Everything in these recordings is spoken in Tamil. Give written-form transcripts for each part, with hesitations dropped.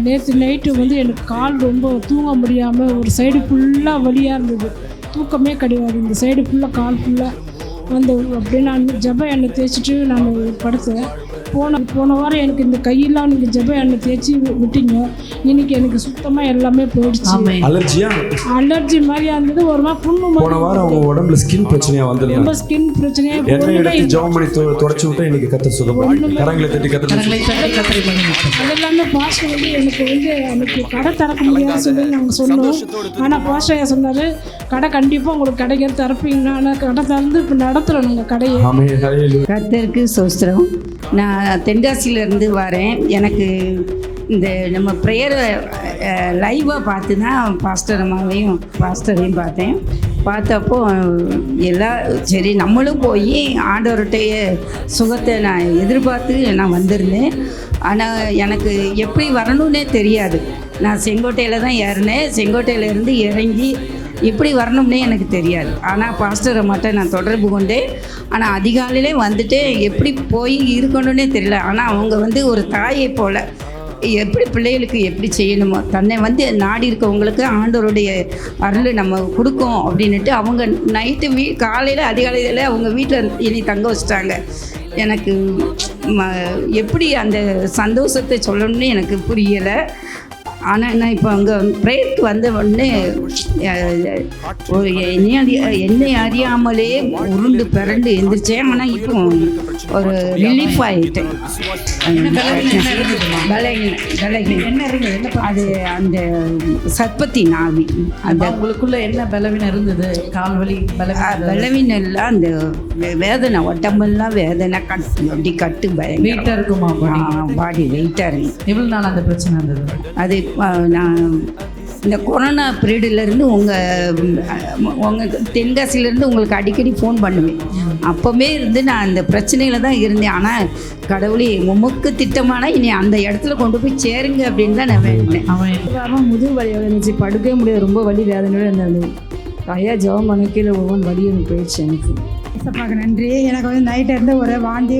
நேற்று நைட்டு எனக்கு கால் ரொம்ப தூங்க முடியாமல் ஒரு சைடு ஃபுல்லாக வலியாக இருந்தது. தூக்கமே கிடையாது. இந்த சைடு ஃபுல்லாக கால் ஃபுல்லாக அப்படியே நான் ஜப எண்ணெய் தேய்ச்சிட்டு நான் படுத்தேன். போன வாரம் எனக்கு இந்த கையெல்லாம் நீங்கள் ஜப எண்ணெய் தேய்ச்சி விட்டீங்க. இன்னைக்கு எனக்கு சுத்தமாக எல்லாமே போயிடுச்சு. அலர்ஜி மாதிரியா இருந்தது. ஒரு மாதிரி புண்ணு. போன வாரம் அவங்க உடம்புல ஸ்கின் பிரச்சனையா வந்து ரொம்ப ஸ்கின் பிரச்சனையா ஜெபம் பண்ணி தொடச்சு விட்டு இன்னைக்கு கத்த சுகப்படுத்தி கரங்களை தட்டி அது எல்லாமே பாஸ்டர் எனக்கு அன்னைக்கு கடை திறக்க முடியாது சொல்லி நாங்கள் சொன்னோம். ஆனால் பாஸ்டர் சொன்னார் கடை கண்டிப்பாக உங்களுக்கு கிடைக்கிற திறப்பீங்க. ஆனால் கடை திறந்து இப்போ நடத்துகிறோம் நாங்கள் கடையை. கர்த்தருக்கு ஸ்தோத்திரம். நான் தென்காசியிலேருந்து வரேன். எனக்கு இந்த நம்ம ப்ரேயரை லைவாக பார்த்து தான் பாஸ்டர் அம்மாவையும் பாஸ்டரையும் பார்த்தப்போ எல்லாம் சரி நம்மளும் போய் ஆண்டவர்கிட்டைய சுகத்தை நான் எதிர்பார்த்து நான் வந்திருந்தேன். ஆனால் எனக்கு எப்படி வரணும்னே தெரியாது. நான் செங்கோட்டையில் தான் ஏறினேன். செங்கோட்டையிலேருந்து இறங்கி எப்படி வரணும்னே எனக்கு தெரியாது. ஆனால் பாஸ்டரை மட்டும் நான் தொடர்பு கொண்டேன். ஆனால் அதிகாலையிலே வந்துட்டு எப்படி போய் இருக்கணும்னே தெரியல. ஆனால் அவங்க ஒரு தாயை போல் எப்படி பிள்ளைகளுக்கு எப்படி செய்யணுமோ தன்னை நாடி இருக்கவங்களுக்கு ஆண்டவருடைய அருள் நம்ம கொடுக்கும் அப்படின்ட்டு அவங்க நைட்டு காலையில் அதிகாலையில் அவங்க வீட்டில் இனி தங்க வச்சுட்டாங்க. எனக்கு எப்படி அந்த சந்தோஷத்தை சொல்லணும்னு எனக்கு புரியலை. ஆனால் நான் இப்போ அங்கே ப்ரேயருக்கு வந்த உடனே என்னை அறியாமலே உருண்டு பிறண்டு எழுந்திரிச்சேன். ஆனால் இப்போ ஒரு ரிலீஃப் ஆகிட்டேன். அது அந்த சர்ப்பத்தி நாவி அந்த உங்களுக்குள்ள என்ன பலவீனம் இருந்தது? கால்வலி பலவீனம் இல்லை, அந்த வேதனை உடம்பெல்லாம் வேதனை அப்படி கட்டு பயம் வெயிட்டாக இருக்குமா? பாடி வெயிட்டாக இருக்கு. எவ்வளோ நாள் அந்த பிரச்சனை இருந்தது? அது நான் இந்த கொரோனா பீரியட்லேருந்து உங்கள் தென்காசியிலேருந்து உங்களுக்கு அடிக்கடி ஃபோன் பண்ணுவேன். அப்போவே இருந்து நான் அந்த பிரச்சனையில் தான் இருந்தேன். ஆனால் கடவுளே உமக்கு திட்டமான இனி அந்த இடத்துல கொண்டு போய் சேருங்க அப்படின்னு தான் நான் வேண்டினேன். அவன் முதுகு வலியோட இருந்துச்சு. படுக்கவே முடியாது. ரொம்ப வலி வேதனையோடு இருந்தது. ஐயா ஜெபம் பண்ண கீழே ஒவ்வொரு வலி எனக்கு போயிடுச்சு. எனக்கு பார்க்க நன்றி. எனக்கு நைட்டு இருந்து ஒரே வாந்தி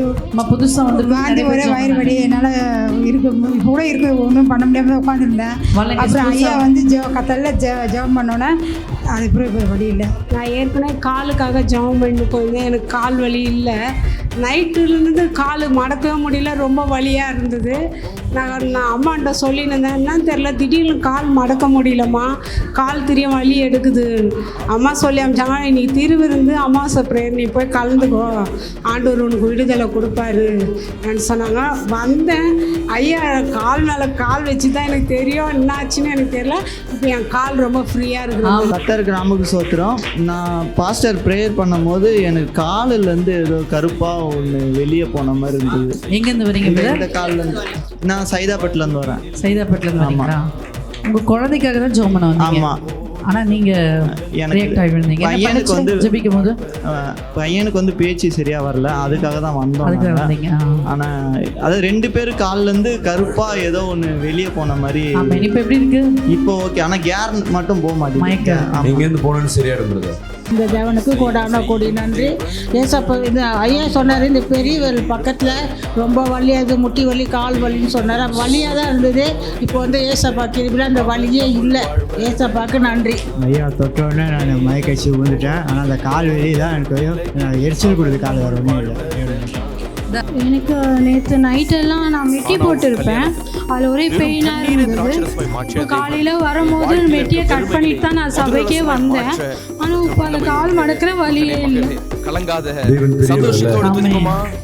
புதுசாக வாந்தி ஒரே வயிறு வலி. என்னால் கூட ஒன்றும் பண்ண முடியாமல் உட்காந்துருந்தேன். அப்புறம் ஐயா கத்தல்ல ஜெபம் பண்ணோன்னே அது இப்போ வலி இல்லை. நான் ஏற்கனவே காலுக்காக ஜெபம் பண்ணி போயிருந்தேன். எனக்கு கால் வலி இல்லை. நைட்டுலேருந்து கால் மடக்கவே முடியல. ரொம்ப வலியாக இருந்தது. நான் அம்மாண்ட சொல்லியிருந்தேன். என்னன்னு தெரில, திடீர்னு கால் மடக்க முடியலம்மா, கால் திரிய வலி எடுக்குது. அம்மா சொல்லி அமிச்சாங்க, இன்னைக்கு திருவிருந்து அமாவாசை ப்ரேயர் நீ போய் கலந்துக்கோ, ஆண்டவர் உனக்கு விடுதலை கொடுப்பாரு சொன்னாங்க. வந்தேன். ஐயா கால் மேலே கால் வச்சு தான் எனக்கு தெரியும் என்னாச்சுன்னு எனக்கு தெரியல. இப்போ என் கால் ரொம்ப ஃப்ரீயாக இருக்குது. கர்த்தருக்கு நாமக்கு ஸ்தோத்திரம். நான் பாஸ்டர் ப்ரேயர் பண்ணும் போது எனக்கு காலிலேருந்து ஏதோ கருப்பாக ஒன்று வெளியே போன மாதிரி இருந்தது. எங்கேருந்து வரீங்க? இந்த காலிலேருந்து. நான் சைதாப்பேட்டிலேருந்து வரேன். சைதாப்பேட்டிலேருந்து வரீங்களா? உங்கள் குழந்தைக்காக தான் ஜெபம் பண்ண வந்தீங்க? ஆமாம். ஆனால் நீங்கள் பையனுக்கு ஜெபிக்கும் போது பையனுக்கு பேச்சு சரியாக வரல, அதுக்காக தான் வந்தோம். ஆனால் அது 2 பேர் காலிலேருந்து கருப்பாக ஏதோ ஒன்று வெளியே போன மாதிரி. இப்போ எப்படி இருக்கு? இப்போ ஓகே. ஆனால் கேர் மட்டும் போக மாட்டேங்குது. எங்கேருந்து போனோன்னு சரியா இருந்தது. இந்த தேவனுக்கு கோடான கோடி நன்றி. ஏசப்பா இந்த ஐயா சொன்னார், இந்த பெரிய பக்கத்தில் ரொம்ப வலியாது, முட்டி வலி கால் வலின்னு சொன்னார். வலியாக தான் இருந்தது. இப்போ ஏசப்பா கிருபையில அந்த வலியே இல்லை. ஏசப்பாக்கு நன்றி. ஐயா தொட்டோடனே நான் மயக்கடிச்சு விழுந்துட்டேன். ஆனால் அந்த கால் வலி தான் எனக்கு எரிச்சல் கொடுத்து கால் வர ஒன்றும் இல்லை. எனக்கு நேற்று நைட்டெல்லாம் நான் மெட்டி போட்டிருப்பேன். அதில் ஒரே பெயினாக இருந்தது. இப்போ காலையில் வரும்போது மெட்டியை கட் பண்ணிட்டு தான் நான் சபைக்கே வந்தேன். ஆனால் இப்போ அந்த கால் மடக்கிற வழியே இல்லை.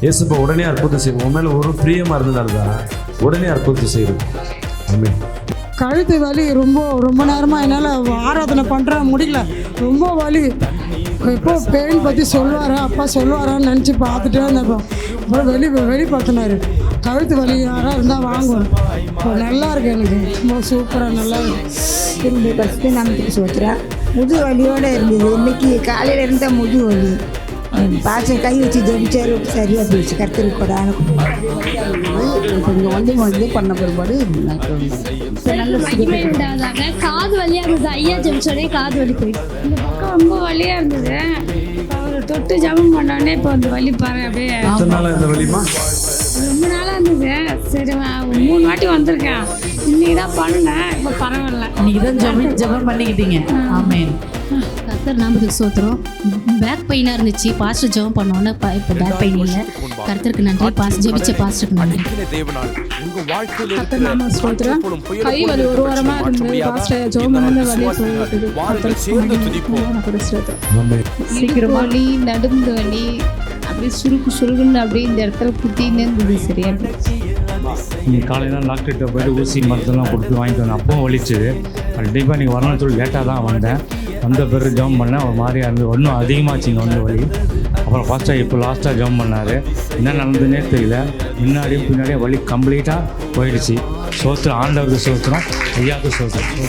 ஏசப்பா உடனே அற்புதம் செய்வோம். உண்மையில ஒரு பிரியமா இருந்ததால்தான் உடனே அற்புதம் செய்வோம். ஆமென். கழுத்து வலி ரொம்ப நேரமாக என்னால் ஆராதனை பண்ணுற முடியல. ரொம்ப வலி. இப்போ பெயின் பற்றி அப்பா சொல்லுவாரான்னு நினச்சி பார்த்துட்டே இருந்தப்போ அப்புறம் வெளிப்படுத்தினார். கழுத்து வலி யாராக இருந்தால் வாங்குவோம். இப்போ நல்லா இருக்கு. எனக்கு ரொம்ப சூப்பராக நல்லா இருக்கு. ஃபஸ்ட்டு நமக்கு சொல்கிறேன். முது வலியோடு இருந்தது. இன்னைக்கு காலையில் இருந்த முது வலி பாசம் கை வச்சு ஜெபிச்சாரு, சரியாக போயிடுச்சு. கருத்துருக்கு கூட கொஞ்சம் பண்ண பிற்பாடு காது வலியாக இருந்தது. ஐயா ஜெபிச்சோடனே காது வலி போயிடுச்சு. இந்த பக்கம் ரொம்ப வலியாக இருந்தது. அவர் தொட்டு ஜபம் பண்ணோடனே இப்போ அந்த வலி பாரு அப்படியே ரொம்ப நாளாக இருந்தது. சரி 3 வாட்டி வந்திருக்கேன். இன்னைக்கு தான் பண்ணினேன், இப்போ பரவாயில்ல. இன்னைக்கு தான் ஜெபம் பண்ணிக்கிட்டீங்க. ஆமென். கர்த்தர் நாமத்துக்கு ஸ்தோத்திரம். பேக் பெயினாக இருந்துச்சு, பாஸ்டர் ஜெபம் பண்ணோன்னே இப்போ பேக் பெயின் இல்லை. கர்த்தருக்கு நன்றி. ஜெபிச்ச பாஸ்டருக்கு நன்றி. கர்த்தர் நாம ஸ்தோத்திரம். கை வலி ஒரு வாரமாக இருந்து பாஸ்டர் ஜெபம் பண்ண வலி போயிட்டு சீக்கிரம் வலி, நடுங்கு வலி, அப்படியே சுருக்குன்னு அப்படியே இந்த இடத்துல குத்தின்னு இருந்தது. சரியா நீங்கள் காலையில் டாக்டர்கிட்ட போய்ட்டு ஊசி மருந்தெல்லாம் கொடுத்து வாங்கிட்டு வந்தேன். அப்பவும் வலிச்சுது. கண்டிப்பாக நீங்கள் வரணும்னு சொல்லி லேட்டாக தான் வந்தேன். வந்த பிறகு ஜெபம் பண்ணேன். ஒரு மாதிரியாக இருந்து இன்னும் அதிகமாச்சுங்க வந்து வலி. அப்புறம் ஃபஸ்ட்டாக இப்போ லாஸ்ட்டாக ஜெபம் பண்ணார். என்ன நடந்ததுன்னே தெரியல. முன்னாடியும் பின்னாடியும் வலி கம்ப்ளீட்டாக போயிடுச்சு. சோத்திரம், ஆண்டவருக்கு சோத்திரம், ஐயாவுக்கு சோத்திரம்.